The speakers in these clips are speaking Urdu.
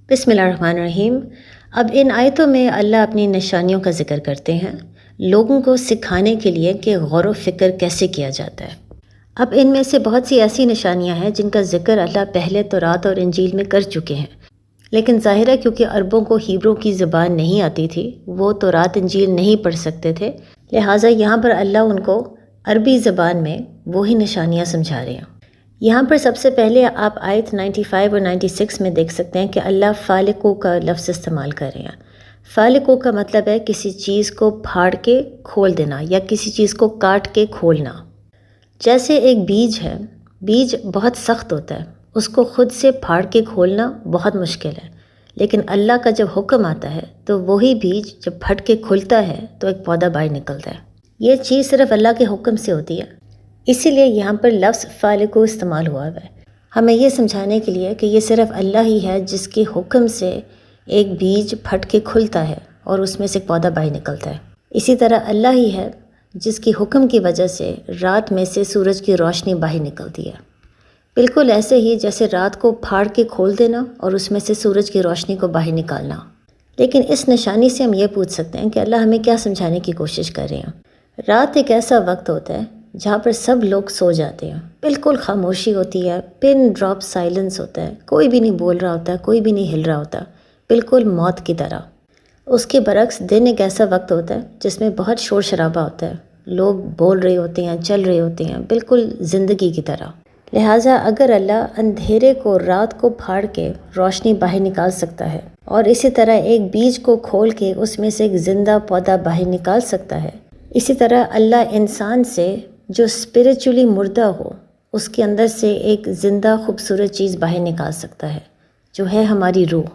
بسم اللہ الرحمن الرحیم۔ اب ان آیتوں میں اللہ اپنی نشانیوں کا ذکر کرتے ہیں لوگوں کو سکھانے کے لیے کہ غور و فکر کیسے کیا جاتا ہے۔ اب ان میں سے بہت سی ایسی نشانیاں ہیں جن کا ذکر اللہ پہلے تورات اور انجیل میں کر چکے ہیں، لیکن ظاہر ہے کیونکہ عربوں کو ہیبرو کی زبان نہیں آتی تھی، وہ تورات انجیل نہیں پڑھ سکتے تھے، لہٰذا یہاں پر اللہ ان کو عربی زبان میں وہی نشانیاں سمجھا رہے ہیں۔ یہاں پر سب سے پہلے آپ آیت 95 اور 96 میں دیکھ سکتے ہیں کہ اللہ فالقو کا لفظ استعمال کر رہے ہیں۔ فالقو کا مطلب ہے کسی چیز کو پھاڑ کے کھول دینا یا کسی چیز کو کاٹ کے کھولنا۔ جیسے ایک بیج ہے، بیج بہت سخت ہوتا ہے، اس کو خود سے پھاڑ کے کھولنا بہت مشکل ہے، لیکن اللہ کا جب حکم آتا ہے تو وہی بیج جب پھٹ کے کھلتا ہے تو ایک پودا باہر نکلتا ہے۔ یہ چیز صرف اللہ کے حکم سے ہوتی ہے، اسی لیے یہاں پر لفظ فالقو استعمال ہوا ہے، ہمیں یہ سمجھانے کے لیے کہ یہ صرف اللہ ہی ہے جس کے حکم سے ایک بیج پھٹ کے کھلتا ہے اور اس میں سے ایک پودا باہر نکلتا ہے۔ اسی طرح اللہ ہی ہے جس کی حکم کی وجہ سے رات میں سے سورج کی روشنی باہر نکلتی ہے، بالکل ایسے ہی جیسے رات کو پھاڑ کے کھول دینا اور اس میں سے سورج کی روشنی کو باہر نکالنا۔ لیکن اس نشانی سے ہم یہ پوچھ سکتے ہیں کہ اللہ ہمیں کیا سمجھانے کی کوشش کر رہے ہیں۔ رات ایک ایسا وقت ہوتا ہے جہاں پر سب لوگ سو جاتے ہیں، بالکل خاموشی ہوتی ہے، پن ڈراپ سائلنس ہوتا ہے، کوئی بھی نہیں بول رہا ہوتا، کوئی بھی نہیں ہل رہا ہوتا، بالکل موت کی طرح۔ اس کے برعکس دن ایک ایسا وقت ہوتا ہے جس میں بہت شور شرابہ ہوتا ہے، لوگ بول رہے ہوتے ہیں، چل رہے ہوتے ہیں، بالکل زندگی کی طرح۔ لہٰذا اگر اللہ اندھیرے کو رات کو پھاڑ کے روشنی باہر نکال سکتا ہے اور اسی طرح ایک بیج کو کھول کے اس میں سے ایک زندہ پودا باہر نکال سکتا ہے، اسی طرح اللہ انسان سے جو اسپریچولی مردہ ہو اس کے اندر سے ایک زندہ خوبصورت چیز باہر نکال سکتا ہے جو ہے ہماری روح،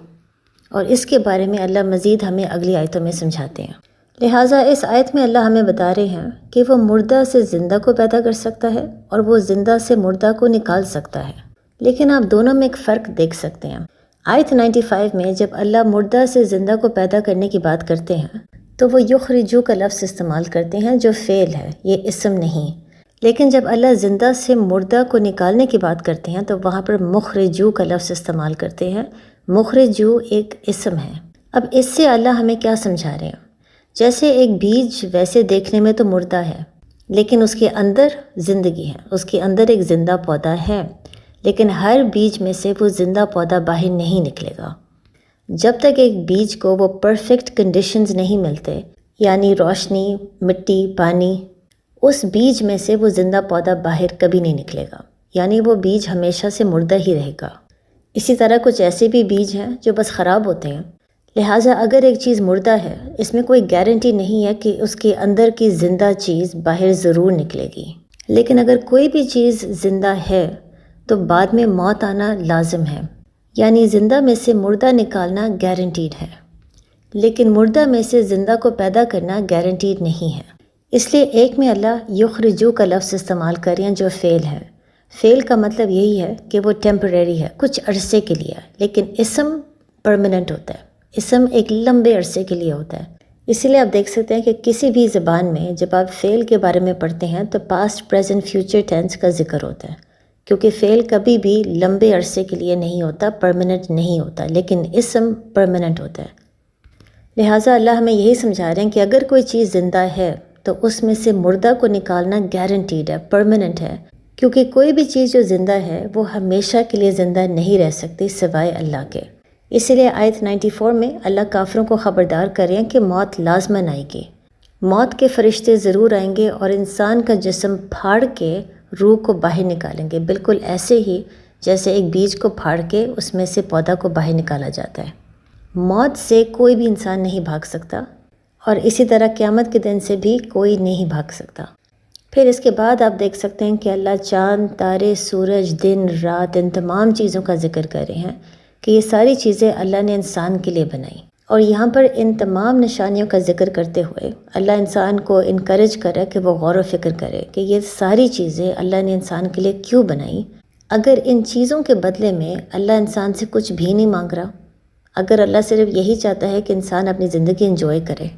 اور اس کے بارے میں اللہ مزید ہمیں اگلی آیتوں میں سمجھاتے ہیں۔ لہٰذا اس آیت میں اللہ ہمیں بتا رہے ہیں کہ وہ مردہ سے زندہ کو پیدا کر سکتا ہے اور وہ زندہ سے مردہ کو نکال سکتا ہے، لیکن آپ دونوں میں ایک فرق دیکھ سکتے ہیں۔ آیت 95 میں جب اللہ مردہ سے زندہ کو پیدا کرنے کی بات کرتے ہیں تو وہ یخرجو کا لفظ استعمال کرتے ہیں جو فعل ہے، یہ اسم نہیں، لیکن جب اللہ زندہ سے مردہ کو نکالنے کی بات کرتے ہیں تو وہاں پر مخرجو کا لفظ استعمال کرتے ہیں۔ مخرجو ایک اسم ہے۔ اب اس سے اللہ ہمیں کیا سمجھا رہے ہیں؟ جیسے ایک بیج ویسے دیکھنے میں تو مردہ ہے، لیکن اس کے اندر زندگی ہے، اس کے اندر ایک زندہ پودا ہے، لیکن ہر بیج میں سے وہ زندہ پودا باہر نہیں نکلے گا جب تک ایک بیج کو وہ پرفیکٹ کنڈیشنز نہیں ملتے، یعنی روشنی، مٹی، پانی، اس بیج میں سے وہ زندہ پودا باہر کبھی نہیں نکلے گا، یعنی وہ بیج ہمیشہ سے مردہ ہی رہے گا۔ اسی طرح کچھ ایسے بھی بیج ہیں جو بس خراب ہوتے ہیں، لہٰذا اگر ایک چیز مردہ ہے اس میں کوئی گارنٹی نہیں ہے کہ اس کے اندر کی زندہ چیز باہر ضرور نکلے گی، لیکن اگر کوئی بھی چیز زندہ ہے تو بعد میں موت آنا لازم ہے، یعنی زندہ میں سے مردہ نکالنا گارنٹیڈ ہے، لیکن مردہ میں سے زندہ کو پیدا کرنا گارنٹیڈ نہیں ہے۔ اس لیے ایک میں اللہ یخرجو کا لفظ استعمال کر رہے ہیں جو فعل ہے۔ فعل کا مطلب یہی ہے کہ وہ ٹیمپریری ہے، کچھ عرصے کے لیے، لیکن اسم پرماننٹ ہوتا ہے، اسم ایک لمبے عرصے کے لیے ہوتا ہے۔ اسی لیے آپ دیکھ سکتے ہیں کہ کسی بھی زبان میں جب آپ فعل کے بارے میں پڑھتے ہیں تو پاسٹ، پریزنٹ، فیوچر ٹینس کا ذکر ہوتا ہے، کیونکہ فعل کبھی بھی لمبے عرصے کے لیے نہیں ہوتا، پرماننٹ نہیں ہوتا، لیکن اسم پرماننٹ ہوتا ہے۔ لہٰذا اللہ ہمیں یہی سمجھا رہے ہیں کہ اگر کوئی چیز زندہ ہے تو اس میں سے مردہ کو نکالنا گارنٹیڈ ہے، پرماننٹ ہے، کیونکہ کوئی بھی چیز جو زندہ ہے وہ ہمیشہ کے لیے زندہ نہیں رہ سکتی سوائے اللہ کے۔ اسی لیے آیت 94 میں اللہ کافروں کو خبردار کر رہے ہیں کہ موت لازماً آئے گی، موت کے فرشتے ضرور آئیں گے اور انسان کا جسم پھاڑ کے روح کو باہر نکالیں گے، بالکل ایسے ہی جیسے ایک بیج کو پھاڑ کے اس میں سے پودا کو باہر نکالا جاتا ہے۔ موت سے کوئی بھی انسان نہیں بھاگ سکتا، اور اسی طرح قیامت کے دن سے بھی کوئی نہیں بھاگ سکتا۔ پھر اس کے بعد آپ دیکھ سکتے ہیں کہ اللہ چاند، تارے، سورج، دن، رات، ان تمام چیزوں کا ذکر کر رہے ہیں کہ یہ ساری چیزیں اللہ نے انسان کے لیے بنائی، اور یہاں پر ان تمام نشانیوں کا ذکر کرتے ہوئے اللہ انسان کو انکریج کرے کہ وہ غور و فکر کرے کہ یہ ساری چیزیں اللہ نے انسان کے لیے کیوں بنائی۔ اگر ان چیزوں کے بدلے میں اللہ انسان سے کچھ بھی نہیں مانگ رہا، اگر اللہ صرف یہی چاہتا ہے کہ انسان اپنی زندگی انجوائے کرے،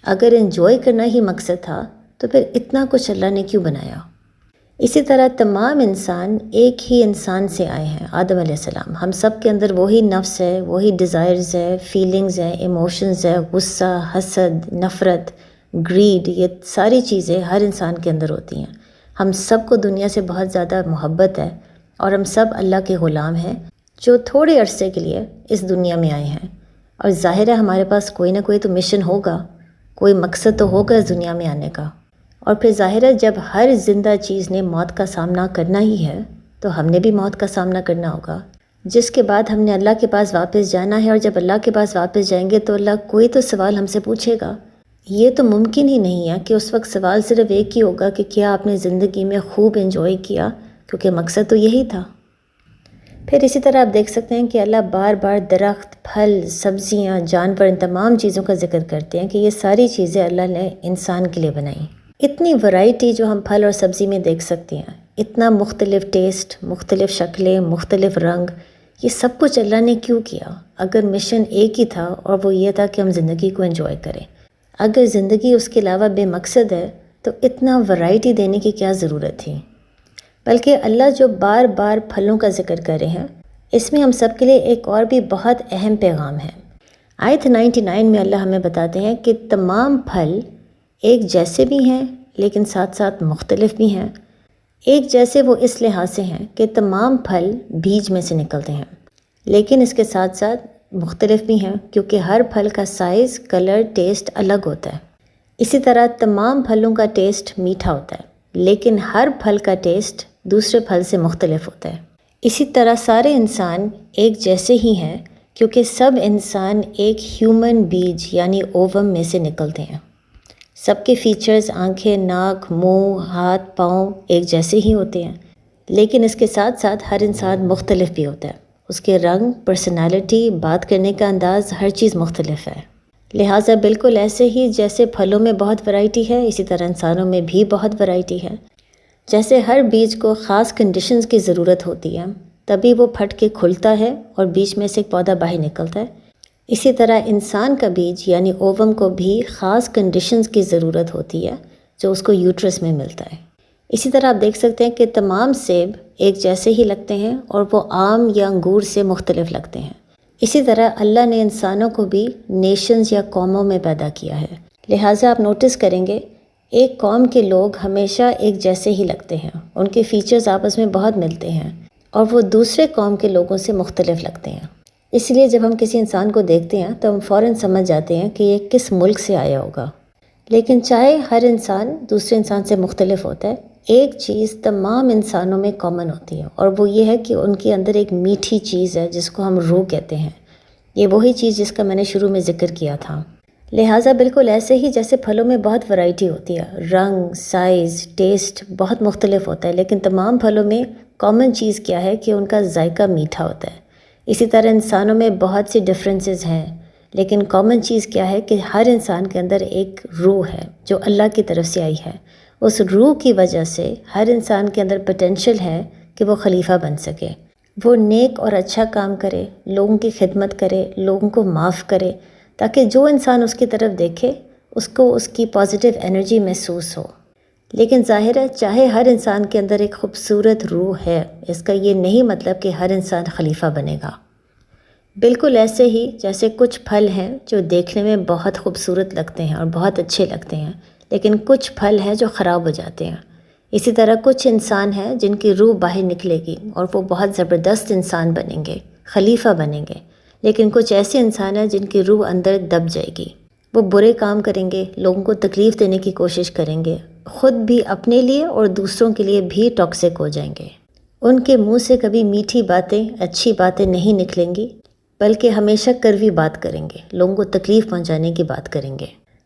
اگر انجوائے کرنا ہی مقصد تھا تو پھر اتنا کچھ اللہ نے کیوں بنایا؟ اسی طرح تمام انسان ایک ہی انسان سے آئے ہیں، آدم علیہ السلام۔ ہم سب کے اندر وہی نفس ہے، وہی ڈیزائرز ہے، فیلنگز ہیں، ایموشنز ہے، غصہ، حسد، نفرت، گریڈ، یہ ساری چیزیں ہر انسان کے اندر ہوتی ہیں۔ ہم سب کو دنیا سے بہت زیادہ محبت ہے اور ہم سب اللہ کے غلام ہیں جو تھوڑے عرصے کے لیے اس دنیا میں آئے ہیں، اور ظاہر ہے ہمارے پاس کوئی نہ کوئی تو مشن ہوگا، کوئی مقصد تو ہوگا اس دنیا میں آنے کا۔ اور پھر ظاہر ہے جب ہر زندہ چیز نے موت کا سامنا کرنا ہی ہے تو ہم نے بھی موت کا سامنا کرنا ہوگا، جس کے بعد ہم نے اللہ کے پاس واپس جانا ہے، اور جب اللہ کے پاس واپس جائیں گے تو اللہ کوئی تو سوال ہم سے پوچھے گا۔ یہ تو ممکن ہی نہیں ہے کہ اس وقت سوال صرف ایک ہی ہوگا کہ کیا آپ نے زندگی میں خوب انجوائے کیا، کیونکہ مقصد تو یہی تھا۔ پھر اسی طرح آپ دیکھ سکتے ہیں کہ اللہ بار بار درخت، پھل، سبزیاں، جانور، ان تمام چیزوں کا ذکر کرتے ہیں کہ یہ ساری چیزیں اللہ نے انسان کے لیے بنائیں۔ اتنی ورائٹی جو ہم پھل اور سبزی میں دیکھ سکتے ہیں، اتنا مختلف ٹیسٹ، مختلف شکلیں، مختلف رنگ، یہ سب کچھ اللہ نے کیوں کیا؟ اگر مشن ایک ہی تھا اور وہ یہ تھا کہ ہم زندگی کو انجوائے کریں۔ اگر زندگی اس کے علاوہ بے مقصد ہے تو اتنا ورائٹی دینے کی کیا ضرورت تھی؟ بلکہ اللہ جو بار بار پھلوں کا ذکر کر رہے ہیں، اس میں ہم سب کے لیے ایک اور بھی بہت اہم پیغام ہے۔ آیت 99 میں اللہ ہمیں بتاتے ہیں کہ تمام پھل ایک جیسے بھی ہیں لیکن ساتھ ساتھ مختلف بھی ہیں۔ ایک جیسے وہ اس لحاظ سے ہیں کہ تمام پھل بیج میں سے نکلتے ہیں، لیکن اس کے ساتھ ساتھ مختلف بھی ہیں کیونکہ ہر پھل کا سائز، کلر، ٹیسٹ الگ ہوتا ہے۔ اسی طرح تمام پھلوں کا ٹیسٹ میٹھا ہوتا ہے، لیکن ہر پھل کا ٹیسٹ دوسرے پھل سے مختلف ہوتا ہے۔ اسی طرح سارے انسان ایک جیسے ہی ہیں کیونکہ سب انسان ایک ہیومن بیج یعنی اووم میں سے نکلتے ہیں۔ سب کے فیچرز، آنکھیں، ناک، منہ، ہاتھ، پاؤں ایک جیسے ہی ہوتے ہیں، لیکن اس کے ساتھ ساتھ ہر انسان مختلف بھی ہوتا ہے۔ اس کے رنگ، پرسنالٹی، بات کرنے کا انداز، ہر چیز مختلف ہے۔ لہٰذا بالکل ایسے ہی جیسے پھلوں میں بہت ورائٹی ہے، اسی طرح انسانوں میں بھی بہت ورائٹی ہے۔ جیسے ہر بیج کو خاص کنڈیشنز کی ضرورت ہوتی ہے تبھی وہ پھٹ کے کھلتا ہے اور بیج میں سے ایک پودا باہر نکلتا ہے، اسی طرح انسان کا بیج یعنی اووم کو بھی خاص کنڈیشنز کی ضرورت ہوتی ہے جو اس کو یوٹرس میں ملتا ہے۔ اسی طرح آپ دیکھ سکتے ہیں کہ تمام سیب ایک جیسے ہی لگتے ہیں اور وہ آم یا انگور سے مختلف لگتے ہیں۔ اسی طرح اللہ نے انسانوں کو بھی نیشنز یا قوموں میں پیدا کیا ہے، لہٰذا آپ نوٹس کریں گے ایک قوم کے لوگ ہمیشہ ایک جیسے ہی لگتے ہیں، ان کے فیچرز آپس میں بہت ملتے ہیں، اور وہ دوسرے قوم کے لوگوں سے مختلف لگتے ہیں۔ اس لیے جب ہم کسی انسان کو دیکھتے ہیں تو ہم فوراً سمجھ جاتے ہیں کہ یہ کس ملک سے آیا ہوگا۔ لیکن چاہے ہر انسان دوسرے انسان سے مختلف ہوتا ہے، ایک چیز تمام انسانوں میں کامن ہوتی ہے، اور وہ یہ ہے کہ ان کے اندر ایک میٹھی چیز ہے جس کو ہم روح کہتے ہیں۔ یہ وہی چیز جس کا میں نے شروع میں ذکر کیا تھا۔ لہٰذا بالکل ایسے ہی جیسے پھلوں میں بہت ورائٹی ہوتی ہے، رنگ، سائز، ٹیسٹ بہت مختلف ہوتا ہے، لیکن تمام پھلوں میں کامن چیز کیا ہے کہ ان کا ذائقہ میٹھا ہوتا ہے۔ اسی طرح انسانوں میں بہت سی ڈفرینسز ہیں، لیکن کامن چیز کیا ہے کہ ہر انسان کے اندر ایک روح ہے جو اللہ کی طرف سے آئی ہے۔ اس روح کی وجہ سے ہر انسان کے اندر پوٹینشیل ہے کہ وہ خلیفہ بن سکے، وہ نیک اور اچھا کام کرے، لوگوں کی خدمت کرے، لوگوں کو معاف کرے، تاکہ جو انسان اس کی طرف دیکھے اس کو اس کی پازیٹیو انرجی محسوس ہو۔ لیکن ظاہر ہے چاہے ہر انسان کے اندر ایک خوبصورت روح ہے، اس کا یہ نہیں مطلب کہ ہر انسان خلیفہ بنے گا۔ بالکل ایسے ہی جیسے کچھ پھل ہیں جو دیکھنے میں بہت خوبصورت لگتے ہیں اور بہت اچھے لگتے ہیں، لیکن کچھ پھل ہیں جو خراب ہو جاتے ہیں۔ اسی طرح کچھ انسان ہیں جن کی روح باہر نکلے گی اور وہ بہت زبردست انسان بنیں گے، خلیفہ بنیں گے، لیکن کچھ ایسے انسان ہیں جن کی روح اندر دب جائے گی، وہ برے کام کریں گے، لوگوں کو تکلیف دینے کی کوشش کریں گے، خود بھی اپنے لیے اور دوسروں کے لیے بھی ٹاکسک ہو جائیں گے۔ ان کے منہ سے کبھی میٹھی باتیں، اچھی باتیں نہیں نکلیں گی، بلکہ ہمیشہ کڑوی بات کریں گے، لوگوں کو تکلیف پہنچانے کی بات کریں گے،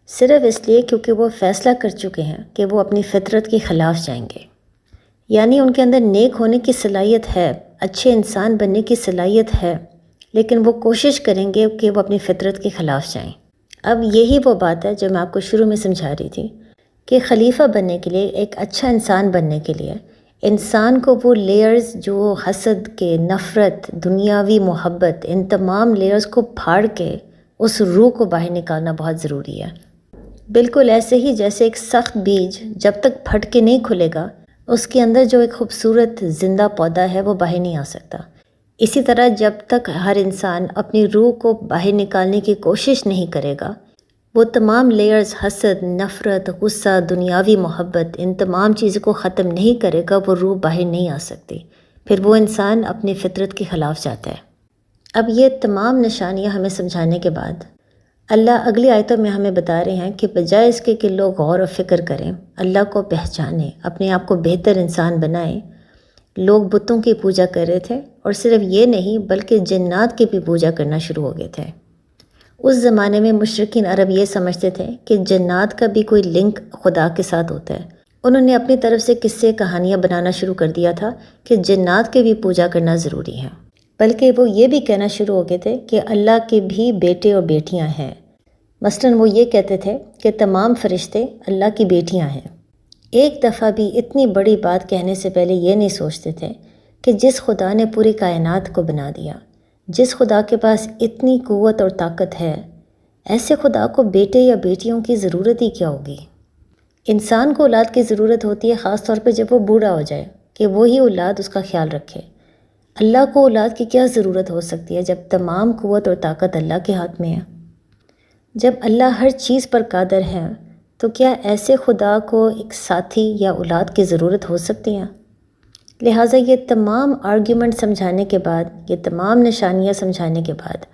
صرف اس لیے کیونکہ وہ فیصلہ کر چکے ہیں کہ وہ اپنی فطرت کے خلاف جائیں گے۔ یعنی ان کے اندر نیک ہونے کی صلاحیت ہے، اچھے انسان بننے کی صلاحیت ہے، لیکن وہ کوشش کریں گے کہ وہ اپنی فطرت کے خلاف جائیں۔ اب یہی وہ بات ہے جو میں آپ کو شروع میں سمجھا رہی تھی کہ خلیفہ بننے کے لیے، ایک اچھا انسان بننے کے لیے، انسان کو وہ لیئرز جو حسد کے، نفرت، دنیاوی محبت، ان تمام لیئرز کو پھاڑ کے اس روح کو باہر نکالنا بہت ضروری ہے۔ بالکل ایسے ہی جیسے ایک سخت بیج جب تک پھٹ کے نہیں کھلے گا اس کے اندر جو ایک خوبصورت زندہ پودا ہے وہ باہر نہیں آ سکتا۔ اسی طرح جب تک ہر انسان اپنی روح کو باہر نکالنے کی کوشش نہیں کرے گا، وہ تمام لیئرز حسد، نفرت، غصہ، دنیاوی محبت، ان تمام چیزوں کو ختم نہیں کرے گا، وہ روح باہر نہیں آ سکتی۔ پھر وہ انسان اپنی فطرت کے خلاف جاتا ہے۔ اب یہ تمام نشانیاں ہمیں سمجھانے کے بعد اللہ اگلی آیتوں میں ہمیں بتا رہے ہیں کہ بجائے اس کے کہ لوگ غور و فکر کریں، اللہ کو پہچانیں، اپنے آپ کو بہتر انسان بنائیں، لوگ بتوں کی پوجا کر رہے تھے، اور صرف یہ نہیں بلکہ جنات کی بھی پوجا کرنا شروع ہو گئے تھے۔ اس زمانے میں مشرکین عرب یہ سمجھتے تھے کہ جنات کا بھی کوئی لنک خدا کے ساتھ ہوتا ہے۔ انہوں نے اپنی طرف سے قصے کہانیاں بنانا شروع کر دیا تھا کہ جنات کے بھی پوجا کرنا ضروری ہے، بلکہ وہ یہ بھی کہنا شروع ہو گئے تھے کہ اللہ کے بھی بیٹے اور بیٹیاں ہیں۔ مثلاً وہ یہ کہتے تھے کہ تمام فرشتے اللہ کی بیٹیاں ہیں۔ ایک دفعہ بھی اتنی بڑی بات کہنے سے پہلے یہ نہیں سوچتے تھے کہ جس خدا نے پوری کائنات کو بنا دیا، جس خدا کے پاس اتنی قوت اور طاقت ہے، ایسے خدا کو بیٹے یا بیٹیوں کی ضرورت ہی کیا ہوگی؟ انسان کو اولاد کی ضرورت ہوتی ہے، خاص طور پہ جب وہ بوڑھا ہو جائے، کہ وہی اولاد اس کا خیال رکھے۔ اللہ کو اولاد کی کیا ضرورت ہو سکتی ہے جب تمام قوت اور طاقت اللہ کے ہاتھ میں ہے؟ جب اللہ ہر چیز پر قادر ہے تو کیا ایسے خدا کو ایک ساتھی یا اولاد کی ضرورت ہو سکتی ہے؟ لہٰذا یہ تمام آرگیومنٹ سمجھانے کے بعد، یہ تمام نشانیاں سمجھانے کے بعد،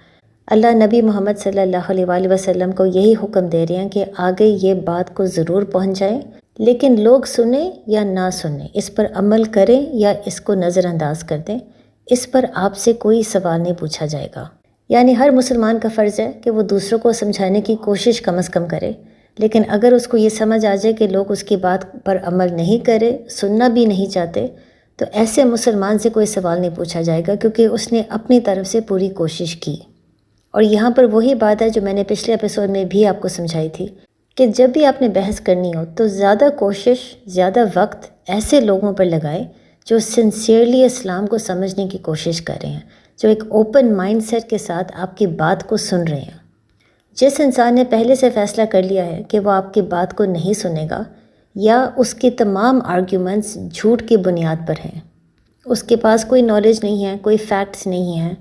اللہ نبی محمد صلی اللہ علیہ وآلہ وسلم کو یہی حکم دے رہے ہیں کہ آگے یہ بات کو ضرور پہنچ جائیں، لیکن لوگ سنیں یا نہ سنیں، اس پر عمل کریں یا اس کو نظر انداز کر دیں، اس پر آپ سے کوئی سوال نہیں پوچھا جائے گا۔ یعنی ہر مسلمان کا فرض ہے کہ وہ دوسروں کو سمجھانے کی کوشش کم از کم کرے، لیکن اگر اس کو یہ سمجھ آ جائے کہ لوگ اس کی بات پر عمل نہیں کرے، سننا بھی نہیں چاہتے، تو ایسے مسلمان سے کوئی سوال نہیں پوچھا جائے گا، کیونکہ اس نے اپنی طرف سے پوری کوشش کی۔ اور یہاں پر وہی بات ہے جو میں نے پچھلے ایپیسوڈ میں بھی آپ کو سمجھائی تھی کہ جب بھی آپ نے بحث کرنی ہو تو زیادہ کوشش، زیادہ وقت ایسے لوگوں پر لگائے جو سنسیئرلی اسلام کو سمجھنے کی کوشش کر رہے ہیں، جو ایک اوپن مائنڈ سیٹ کے ساتھ آپ کی بات کو سن رہے ہیں۔ جس انسان نے پہلے سے فیصلہ کر لیا ہے کہ وہ آپ کی بات کو نہیں سنے گا، یا اس کی تمام آرگیومنٹس جھوٹ کی بنیاد پر ہیں، اس کے پاس کوئی نالج نہیں ہے، کوئی فیکٹس نہیں ہیں،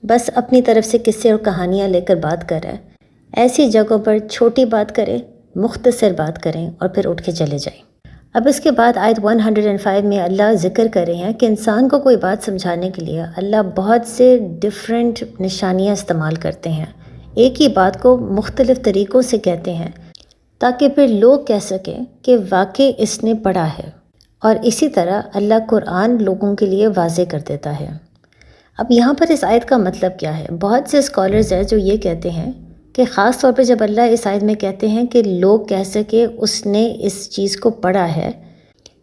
بس اپنی طرف سے قصے اور کہانیاں لے کر بات کر رہا ہے، ایسی جگہوں پر چھوٹی بات کریں، مختصر بات کریں اور پھر اٹھ کے چلے جائیں۔ اب اس کے بعد آیت 105 میں اللہ ذکر کر رہے ہیں کہ انسان کو کوئی بات سمجھانے کے لیے اللہ بہت سے ڈیفرنٹ نشانیاں استعمال کرتے ہیں، ایک ہی بات کو مختلف طریقوں سے کہتے ہیں تاکہ پھر لوگ کہہ سکیں کہ واقعی اس نے پڑھا ہے، اور اسی طرح اللہ قرآن لوگوں کے لیے واضح کر دیتا ہے۔ اب یہاں پر اس آیت کا مطلب کیا ہے؟ بہت سے اسکالرز ہیں جو یہ کہتے ہیں کہ خاص طور پہ جب اللہ اس آیت میں کہتے ہیں کہ لوگ کہہ سکے اس نے اس چیز کو پڑھا ہے،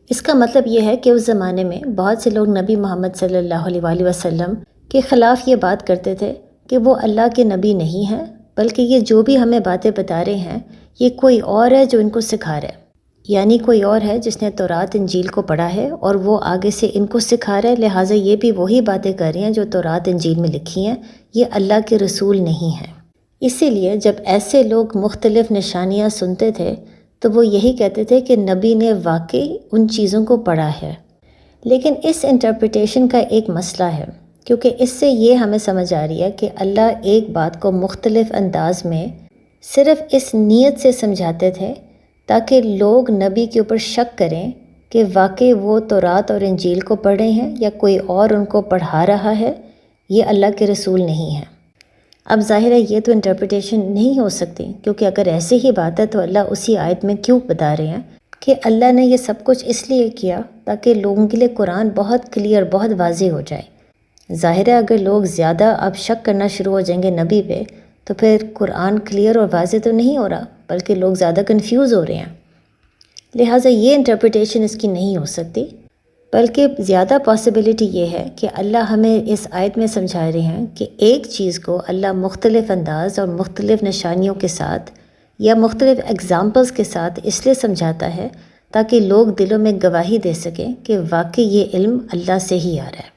اس کا مطلب یہ ہے کہ اس زمانے میں بہت سے لوگ نبی محمد صلی اللہ علیہ وآلہ وسلم کے خلاف یہ بات کرتے تھے کہ وہ اللہ کے نبی نہیں ہیں، بلکہ یہ جو بھی ہمیں باتیں بتا رہے ہیں یہ کوئی اور ہے جو ان کو سکھا رہا ہے، یعنی کوئی اور ہے جس نے تورات انجیل کو پڑھا ہے اور وہ آگے سے ان کو سکھا رہا ہے، لہٰذا یہ بھی وہی باتیں کر رہی ہیں جو تورات انجیل میں لکھی ہیں، یہ اللہ کے رسول نہیں ہیں۔ اسی لیے جب ایسے لوگ مختلف نشانیاں سنتے تھے تو وہ یہی کہتے تھے کہ نبی نے واقعی ان چیزوں کو پڑھا ہے۔ لیکن اس انٹرپریٹیشن کا ایک مسئلہ ہے، کیونکہ اس سے یہ ہمیں سمجھ آ رہی ہے کہ اللہ ایک بات کو مختلف انداز میں صرف اس نیت سے سمجھاتے تھے تاکہ لوگ نبی کے اوپر شک کریں کہ واقعی وہ تورات اور انجیل کو پڑھے ہیں یا کوئی اور ان کو پڑھا رہا ہے، یہ اللہ کے رسول نہیں ہیں۔ اب ظاہر ہے یہ تو انٹرپریٹیشن نہیں ہو سکتی، کیونکہ اگر ایسی ہی بات ہے تو اللہ اسی آیت میں کیوں بتا رہے ہیں کہ اللہ نے یہ سب کچھ اس لیے کیا تاکہ لوگوں کے لیے قرآن بہت کلیئر، بہت واضح ہو جائے۔ ظاہر ہے اگر لوگ زیادہ اب شک کرنا شروع ہو جائیں گے نبی پہ تو پھر قرآن کلیئر اور واضح تو نہیں ہو رہا، بلکہ لوگ زیادہ کنفیوز ہو رہے ہیں۔ لہٰذا یہ انٹرپریٹیشن اس کی نہیں ہو سکتی، بلکہ زیادہ پاسبلٹی یہ ہے کہ اللہ ہمیں اس آیت میں سمجھا رہے ہیں کہ ایک چیز کو اللہ مختلف انداز اور مختلف نشانیوں کے ساتھ یا مختلف ایگزامپلز کے ساتھ اس لیے سمجھاتا ہے تاکہ لوگ دلوں میں گواہی دے سکیں کہ واقعی یہ علم اللہ سے ہی آ رہا ہے۔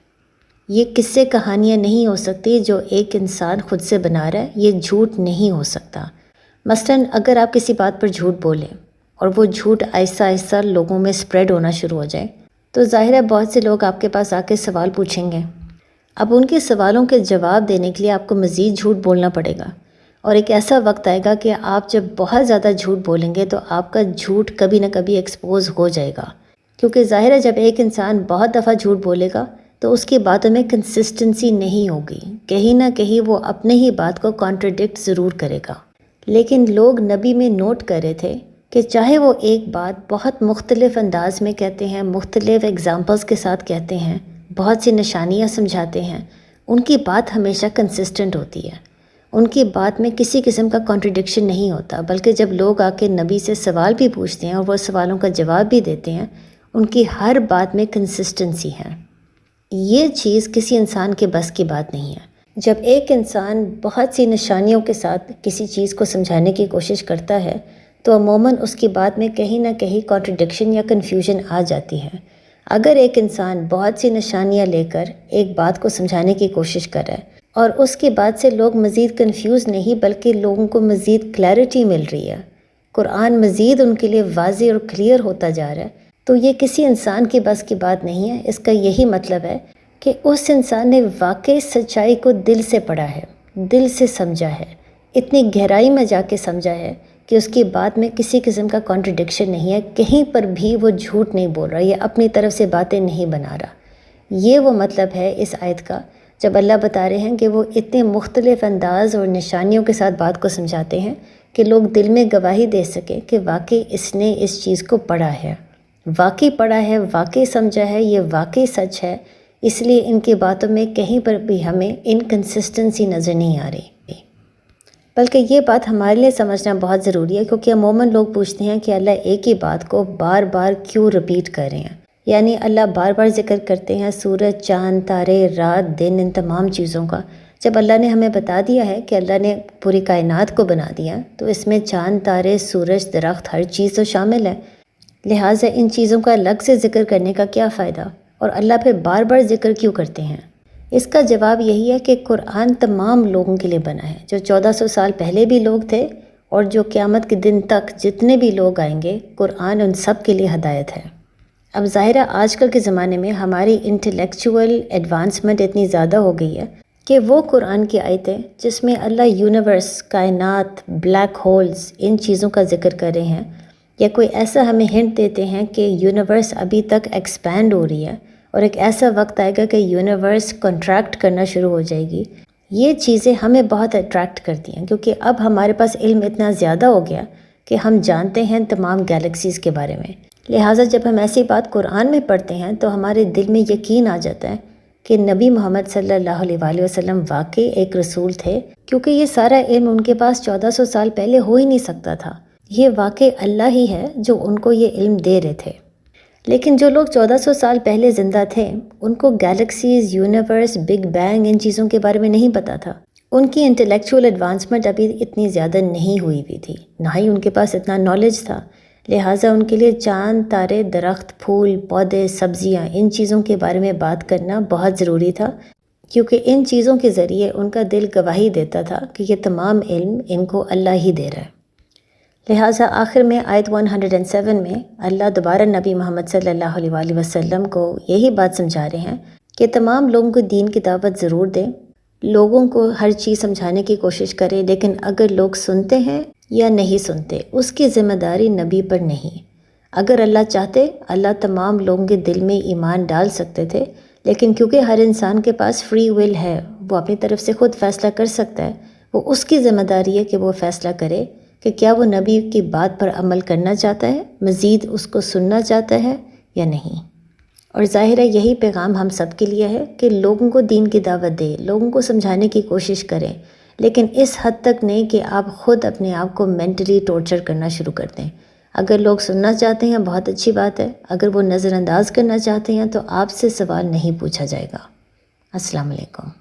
یہ قصے کہانیاں نہیں ہو سکتی جو ایک انسان خود سے بنا رہا ہے، یہ جھوٹ نہیں ہو سکتا۔ مثلاً اگر آپ کسی بات پر جھوٹ بولیں اور وہ جھوٹ آہستہ آہستہ لوگوں میں سپریڈ ہونا شروع ہو جائے تو ظاہر ہے بہت سے لوگ آپ کے پاس آ کے سوال پوچھیں گے. اب ان کے سوالوں کے جواب دینے کے لیے آپ کو مزید جھوٹ بولنا پڑے گا، اور ایک ایسا وقت آئے گا کہ آپ جب بہت زیادہ جھوٹ بولیں گے تو آپ کا جھوٹ کبھی نہ کبھی ایکسپوز ہو جائے گا. کیونکہ ظاہر ہے جب ایک انسان بہت دفعہ جھوٹ بولے گا تو اس کی باتوں میں کنسسٹنسی نہیں ہوگی، کہیں نہ کہیں وہ اپنے ہی بات کو کانٹرڈکٹ ضرور کرے گا. لیکن لوگ نبی میں نوٹ کر رہے تھے کہ چاہے وہ ایک بات بہت مختلف انداز میں کہتے ہیں، مختلف ایگزامپلز کے ساتھ کہتے ہیں، بہت سی نشانیاں سمجھاتے ہیں، ان کی بات ہمیشہ کنسسٹنٹ ہوتی ہے. ان کی بات میں کسی قسم کا کانٹرڈکشن نہیں ہوتا، بلکہ جب لوگ آ کے نبی سے سوال بھی پوچھتے ہیں اور وہ سوالوں کا جواب بھی دیتے ہیں، ان کی ہر بات میں کنسسٹنسی ہے. یہ چیز کسی انسان کے بس کی بات نہیں ہے. جب ایک انسان بہت سی نشانیوں کے ساتھ کسی چیز کو سمجھانے کی کوشش کرتا ہے تو عموماً اس کی بات میں کہیں نہ کہیں کانٹرڈکشن یا کنفیوژن آ جاتی ہے. اگر ایک انسان بہت سی نشانیاں لے کر ایک بات کو سمجھانے کی کوشش کر رہا ہے اور اس کی بات سے لوگ مزید کنفیوز نہیں بلکہ لوگوں کو مزید کلیئرٹی مل رہی ہے، قرآن مزید ان کے لیے واضح اور کلیئر ہوتا جا رہا ہے، تو یہ کسی انسان کی بس کی بات نہیں ہے. اس کا یہی مطلب ہے کہ اس انسان نے واقعی سچائی کو دل سے پڑھا ہے، دل سے سمجھا ہے، اتنی گہرائی میں جا کے سمجھا ہے کہ اس کی بات میں کسی قسم کا کانٹرڈکشن نہیں ہے، کہیں پر بھی وہ جھوٹ نہیں بول رہا یا اپنی طرف سے باتیں نہیں بنا رہا. یہ وہ مطلب ہے اس آیت کا جب اللہ بتا رہے ہیں کہ وہ اتنے مختلف انداز اور نشانیوں کے ساتھ بات کو سمجھاتے ہیں کہ لوگ دل میں گواہی دے سکیں کہ واقعی اس نے اس چیز کو پڑھا ہے، واقعی پڑھا ہے، واقعی سمجھا ہے، یہ واقعی سچ ہے. اس لیے ان کی باتوں میں کہیں پر بھی ہمیں انکنسسٹنسی نظر نہیں آ رہی. بلکہ یہ بات ہمارے لیے سمجھنا بہت ضروری ہے، کیونکہ عموماً لوگ پوچھتے ہیں کہ اللہ ایک ہی بات کو بار بار کیوں رپیٹ کر رہے ہیں. یعنی اللہ بار بار ذکر کرتے ہیں سورج، چاند، تارے، رات، دن، ان تمام چیزوں کا. جب اللہ نے ہمیں بتا دیا ہے کہ اللہ نے پوری کائنات کو بنا دیا تو اس میں چاند، تارے، سورج، درخت، ہر چیز تو شامل ہے. لہٰذا ان چیزوں کا الگ سے ذکر کرنے کا کیا فائدہ، اور اللہ پھر بار بار ذکر کیوں کرتے ہیں؟ اس کا جواب یہی ہے کہ قرآن تمام لوگوں کے لیے بنا ہے، جو 1400 سال پہلے بھی لوگ تھے اور جو قیامت کے دن تک جتنے بھی لوگ آئیں گے، قرآن ان سب کے لیے ہدایت ہے. اب ظاہرہ آج کل کے زمانے میں ہماری انٹلیکچول ایڈوانسمنٹ اتنی زیادہ ہو گئی ہے کہ وہ قرآن کی آیتیں جس میں اللہ یونیورس، کائنات، بلیک ہولز، ان چیزوں کا ذکر کر رہے ہیں، یا کوئی ایسا ہمیں ہنٹ دیتے ہیں کہ یونیورس ابھی تک ایکسپینڈ ہو رہی ہے اور ایک ایسا وقت آئے گا کہ یونیورس کنٹریکٹ کرنا شروع ہو جائے گی، یہ چیزیں ہمیں بہت اٹریکٹ کرتی ہیں. کیونکہ اب ہمارے پاس علم اتنا زیادہ ہو گیا کہ ہم جانتے ہیں تمام گیلیکسیز کے بارے میں. لہٰذا جب ہم ایسی بات قرآن میں پڑھتے ہیں تو ہمارے دل میں یقین آ جاتا ہے کہ نبی محمد صلی اللہ علیہ وآلہ وسلم واقعی ایک رسول تھے، کیونکہ یہ سارا علم ان کے پاس 1400 سال پہلے ہو ہی نہیں سکتا تھا. یہ واقعی اللہ ہی ہے جو ان کو یہ علم دے رہے تھے. لیکن جو لوگ 1400 سال پہلے زندہ تھے ان کو گیلیکسیز، یونیورس، بگ بینگ، ان چیزوں کے بارے میں نہیں پتہ تھا. ان کی انٹلیکچول ایڈوانسمنٹ ابھی اتنی زیادہ نہیں ہوئی بھی تھی، نہ ہی ان کے پاس اتنا نالج تھا. لہٰذا ان کے لیے چاند، تارے، درخت، پھول، پودے، سبزیاں، ان چیزوں کے بارے میں بات کرنا بہت ضروری تھا، کیونکہ ان چیزوں کے ذریعے ان کا دل گواہی دیتا تھا کہ یہ تمام علم ان کو اللہ ہی دے رہا ہے. لہٰذا آخر میں آیت 107 میں اللہ دوبارہ نبی محمد صلی اللہ علیہ وآلہ وسلم کو یہی بات سمجھا رہے ہیں کہ تمام لوگوں کو دین کی دعوت ضرور دیں، لوگوں کو ہر چیز سمجھانے کی کوشش کریں، لیکن اگر لوگ سنتے ہیں یا نہیں سنتے اس کی ذمہ داری نبی پر نہیں. اگر اللہ چاہتے اللہ تمام لوگوں کے دل میں ایمان ڈال سکتے تھے، لیکن کیونکہ ہر انسان کے پاس فری ول ہے، وہ اپنی طرف سے خود فیصلہ کر سکتا ہے، وہ اس کی ذمہ داری ہے کہ وہ فیصلہ کرے کہ کیا وہ نبی کی بات پر عمل کرنا چاہتا ہے، مزید اس کو سننا چاہتا ہے یا نہیں. اور ظاہر ہے یہی پیغام ہم سب کے لیے ہے کہ لوگوں کو دین کی دعوت دے، لوگوں کو سمجھانے کی کوشش کریں، لیکن اس حد تک نہیں کہ آپ خود اپنے آپ کو مینٹلی ٹورچر کرنا شروع کر دیں. اگر لوگ سننا چاہتے ہیں بہت اچھی بات ہے، اگر وہ نظر انداز کرنا چاہتے ہیں تو آپ سے سوال نہیں پوچھا جائے گا. السلام علیکم.